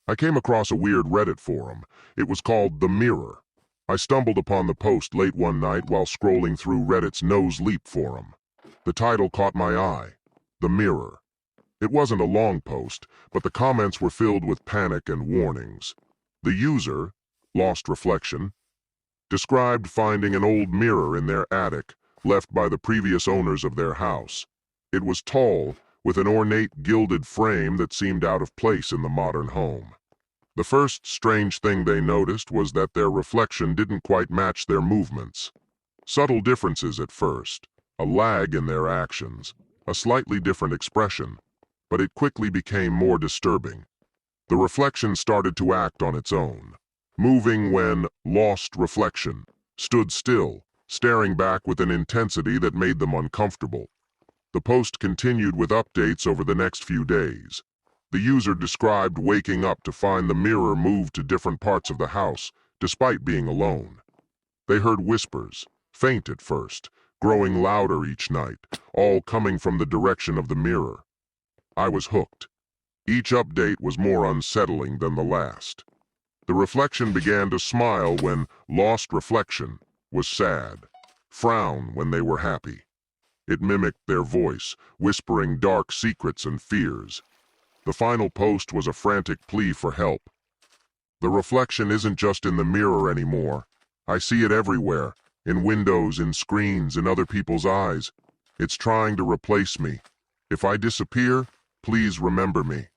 I came across a weird Reddit forum. It was called The Mirror. I stumbled upon the post late one night while scrolling through Reddit's Nose Leap forum. The title caught my eye. The Mirror. It wasn't a long post, but the comments were filled with panic and warnings. The user, Lost Reflection, described finding an old mirror in their attic, left by the previous owners of their house. It was tall, with an ornate gilded frame that seemed out of place in the modern home. The first strange thing they noticed was that their reflection didn't quite match their movements. Subtle differences at first, a lag in their actions, a slightly different expression, but it quickly became more disturbing. The reflection started to act on its own, moving when Lost Reflection stood still, staring back with an intensity that made them uncomfortable. The post continued with updates over the next few days. The user described waking up to find the mirror move to different parts of the house, despite being alone. They heard whispers, faint at first, growing louder each night, all coming from the direction of the mirror. I was hooked. Each update was more unsettling than the last. The reflection began to smile when Lost Reflection was sad, frown when they were happy. It mimicked their voice, whispering dark secrets and fears. The final post was a frantic plea for help. The reflection isn't just in the mirror anymore. I see it everywhere, in windows, in screens, in other people's eyes. It's trying to replace me. If I disappear, please remember me.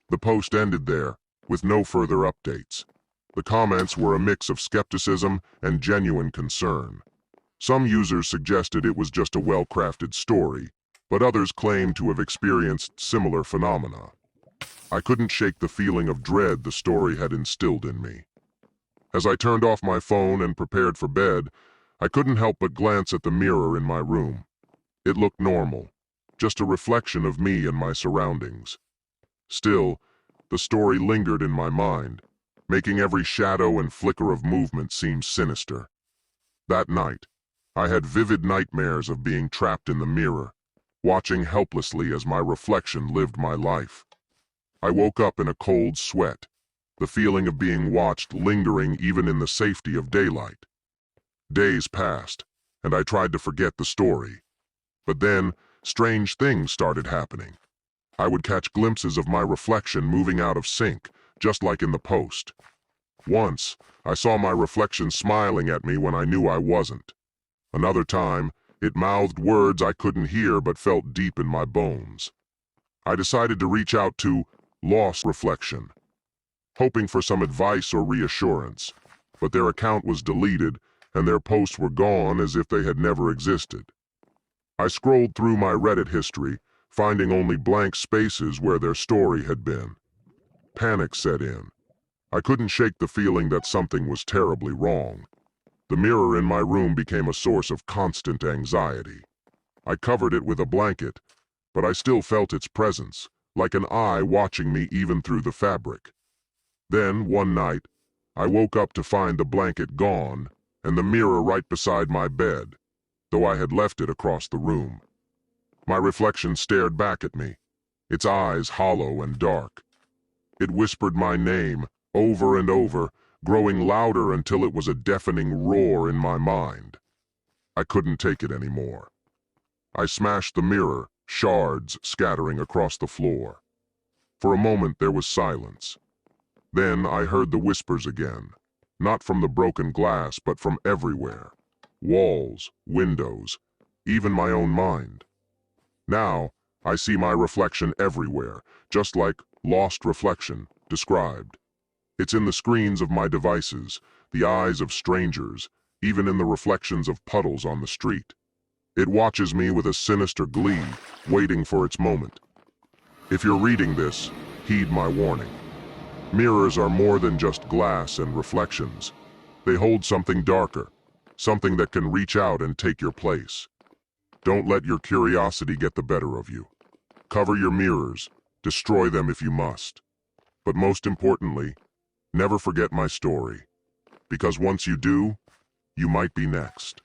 The post ended there, with no further updates. The comments were a mix of skepticism and genuine concern. Some users suggested it was just a well-crafted story, but others claimed to have experienced similar phenomena. I couldn't shake the feeling of dread the story had instilled in me. As I turned off my phone and prepared for bed, I couldn't help but glance at the mirror in my room. It looked normal, just a reflection of me and my surroundings. Still, the story lingered in my mind, making every shadow and flicker of movement seem sinister. That night, I had vivid nightmares of being trapped in the mirror, watching helplessly as my reflection lived my life. I woke up in a cold sweat, the feeling of being watched lingering even in the safety of daylight. Days passed, and I tried to forget the story. But then, strange things started happening. I would catch glimpses of my reflection moving out of sync, just like in the post. Once, I saw my reflection smiling at me when I knew I wasn't. Another time, it mouthed words I couldn't hear but felt deep in my bones. I decided to reach out to Lost Reflection, hoping for some advice or reassurance, but their account was deleted and their posts were gone as if they had never existed. I scrolled through my Reddit history, finding only blank spaces where their story had been. Panic set in. I couldn't shake the feeling that something was terribly wrong. The mirror in my room became a source of constant anxiety. I covered it with a blanket, but I still felt its presence, like an eye watching me even through the fabric. Then, one night, I woke up to find the blanket gone and the mirror right beside my bed, though I had left it across the room. My reflection stared back at me, its eyes hollow and dark. It whispered my name over and over, growing louder until it was a deafening roar in my mind. I couldn't take it anymore. I smashed the mirror, shards scattering across the floor. For a moment there was silence. Then I heard the whispers again, not from the broken glass but from everywhere. Walls, windows, even my own mind. Now, I see my reflection everywhere, just like Lost Reflection described. It's in the screens of my devices, the eyes of strangers, even in the reflections of puddles on the street. It watches me with a sinister glee, waiting for its moment. If you're reading this, heed my warning. Mirrors are more than just glass and reflections. They hold something darker, something that can reach out and take your place. Don't let your curiosity get the better of you. Cover your mirrors, destroy them if you must. But most importantly, never forget my story, because once you do, you might be next.